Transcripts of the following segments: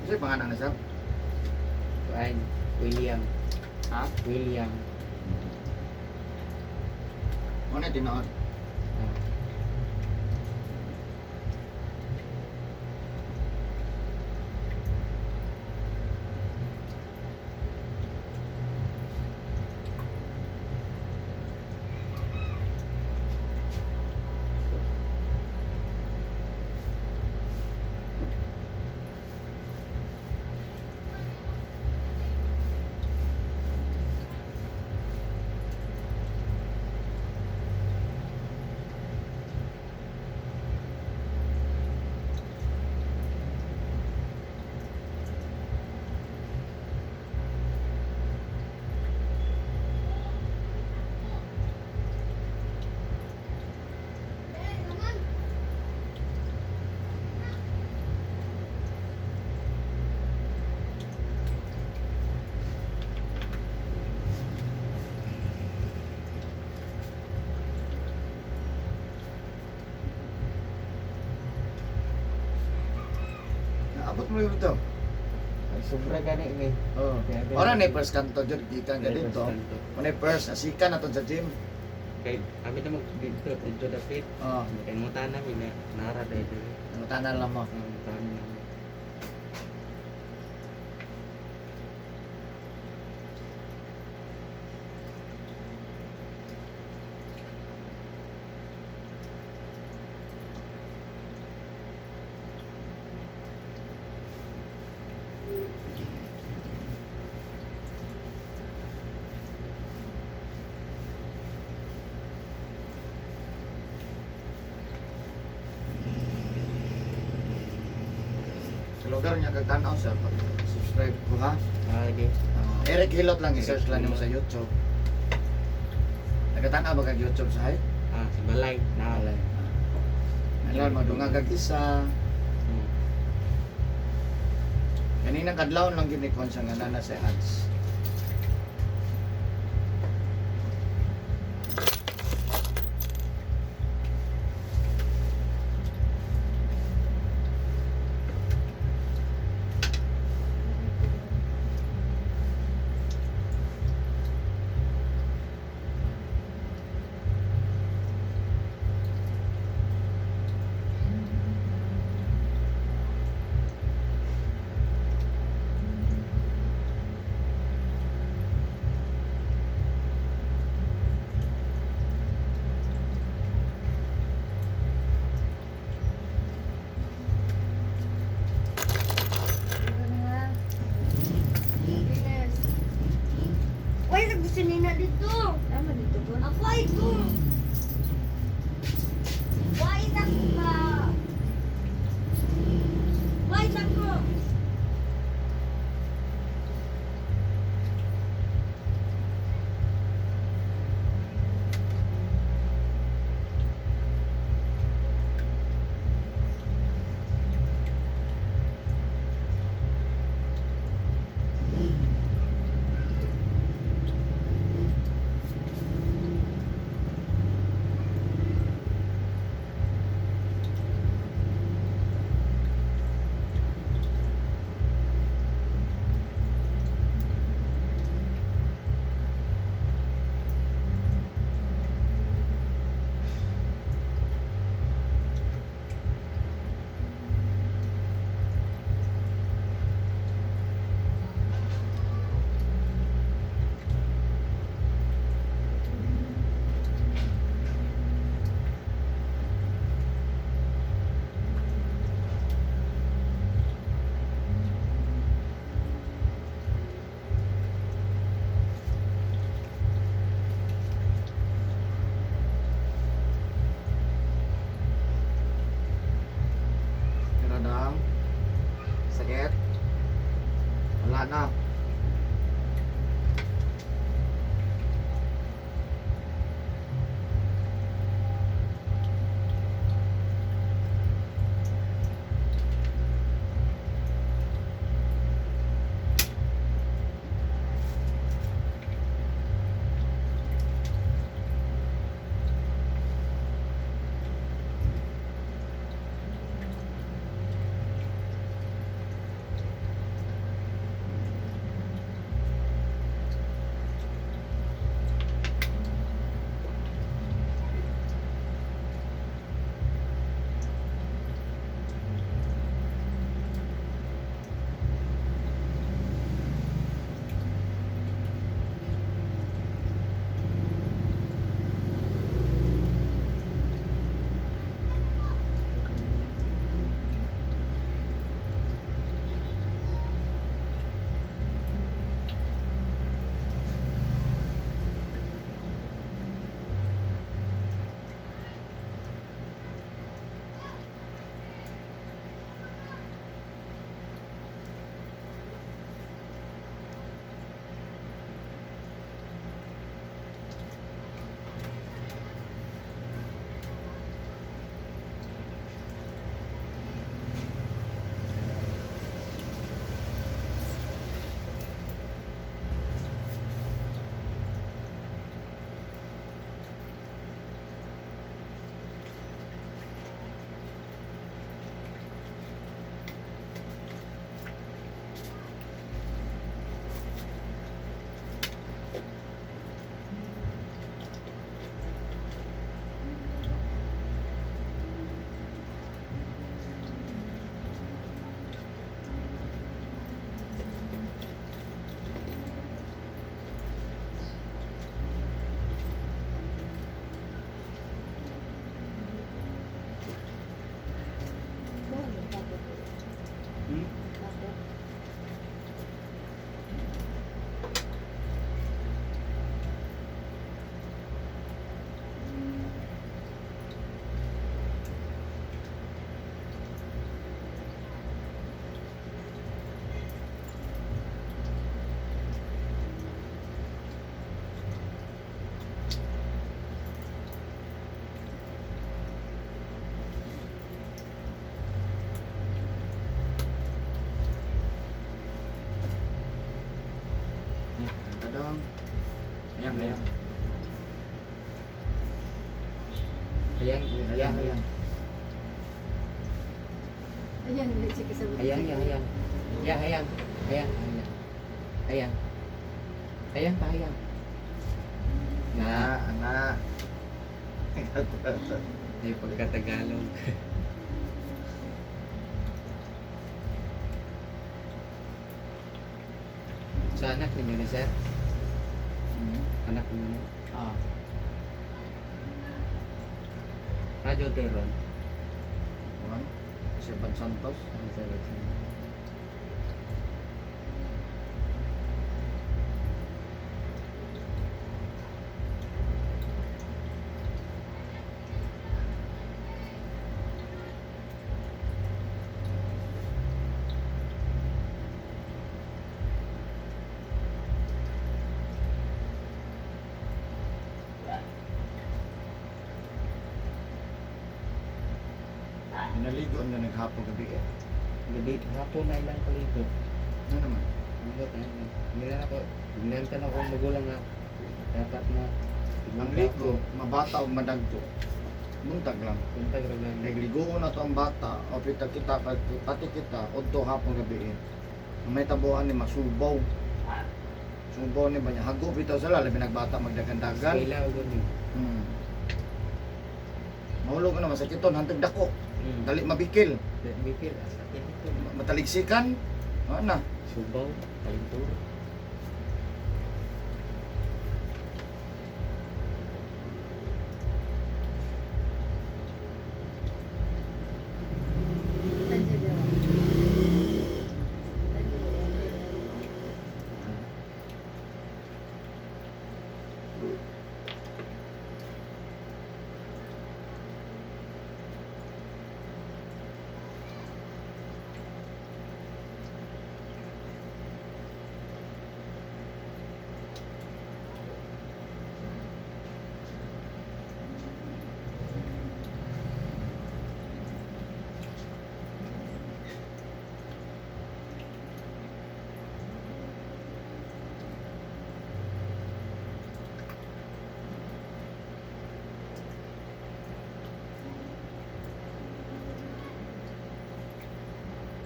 Kasi pangalan na sab. Kuan, William. Ha? William. Ano na tinood? Ah. Naabot mo yun ito. Ay, sobra gani ni. Oo. Ora na first kanto dyan, kita nga dito. Ano first, asika na to sa gym. Kay kami na mo dito dapit. Oo. Kay mo tanam ina nara dito. Ano tanan lang mo. Ang tanam. Sa lugar niya kagtanaw sa subscribe ko ha. Okay. Eric Hilot lang, i-search lang mo sa YouTube. Nagkatanaw ba kag YouTube sa hay? Ah, sa balay. Na. Alay. Alam mo, dunga kag isa. Hmm. Kaninang kadlaw lang ginikon sa nga nana sa ads. Why gusto nina dito? Tama dito po. Ako ay ko. Why ka? Why ko? Kiradang. Sakit. Wala na. Kadang. Ayan, ayan. Ayan, ayan, ayan. Ayan, ulit siya kasabot. Ayan, ayan, ayan. Ayan, ayan. Ayan, ayan. Ayan. Ayan pa, ayan. Na, anak. May pagkatagalog. Sa anak ninyo na, sir? Anak ninyo na? Ah, Radyo Teron. Juan. Si Pan Santos. Ano sa Lexan? Pinaligo na naghapon gabi eh. Gabi, hapon na ilang palito. Ano naman? Ang ayun. Nilan ako, binantan ako ang magulang na dapat na Ang ligo, mabata o madagto. Muntag lang. Puntag ragan. Nagligo na to ang bata, o kita, pati kita, o to hapon gabi eh. Ang may tabuhan ni masubaw. Subaw ni ba niya? Hago bitaw sila, labi nagbata magdagandagan. Kailaw ko ni. Mahulog ka na, masakiton, hantag dako. Dali mabikil. Bikil, asa ito. Mataligsikan. Ano na? Subaw, kalintura. Tandiyo daw.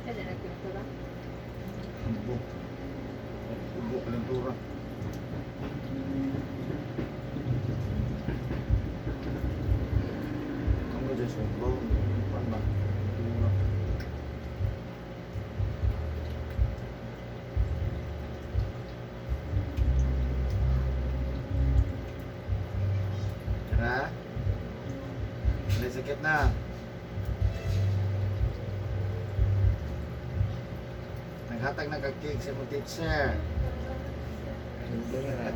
Kada na pintura. Ubo. Ubo, kalentura. Ang mo dyan subaw. Pan ba? Kalentura. Tara. May sakit na. Naghatag na kag-cake sa mong teacher. Kalintura.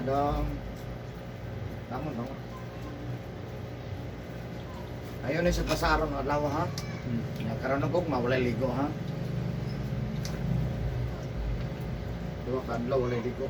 dong. Tama. Ayun sa pasaron adlaw ha. Karon og mawala ligo ha. Duwa ka adlaw wala ligo.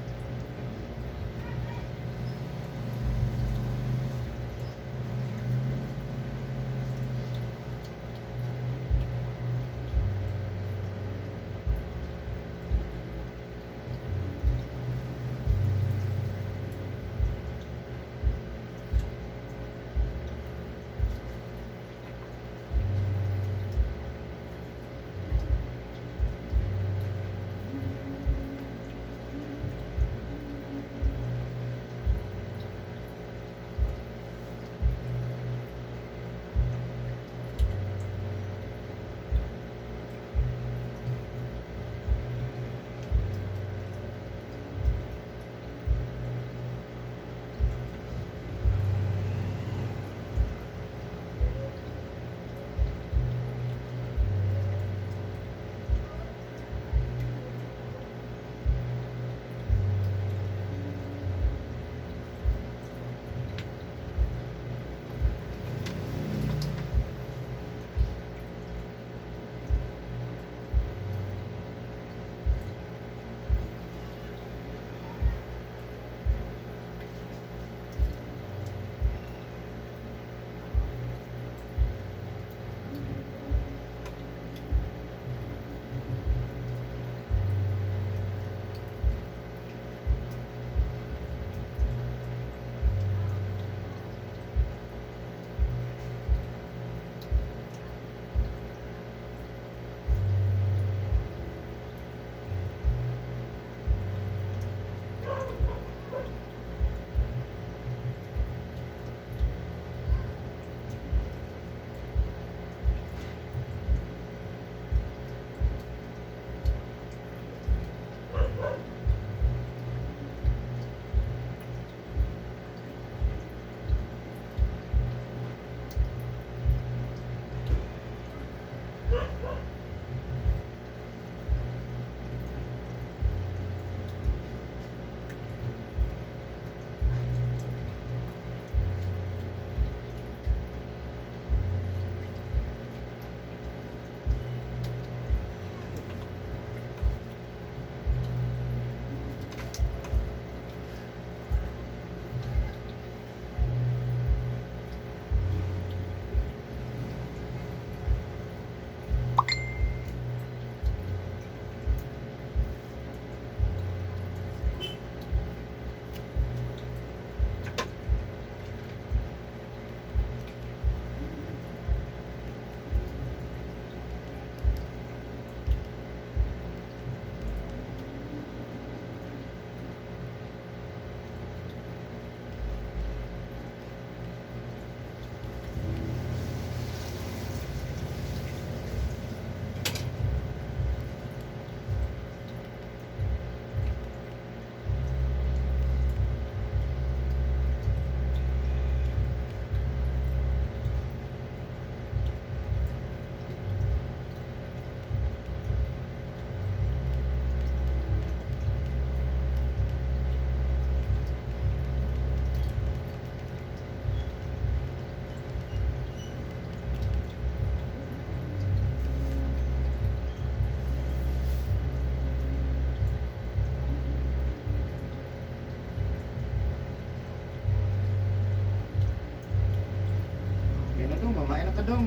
dong.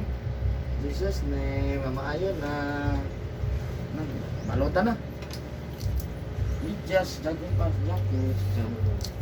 Jesus ne mamaayo na balutan na. Ijas dagong pa jacket.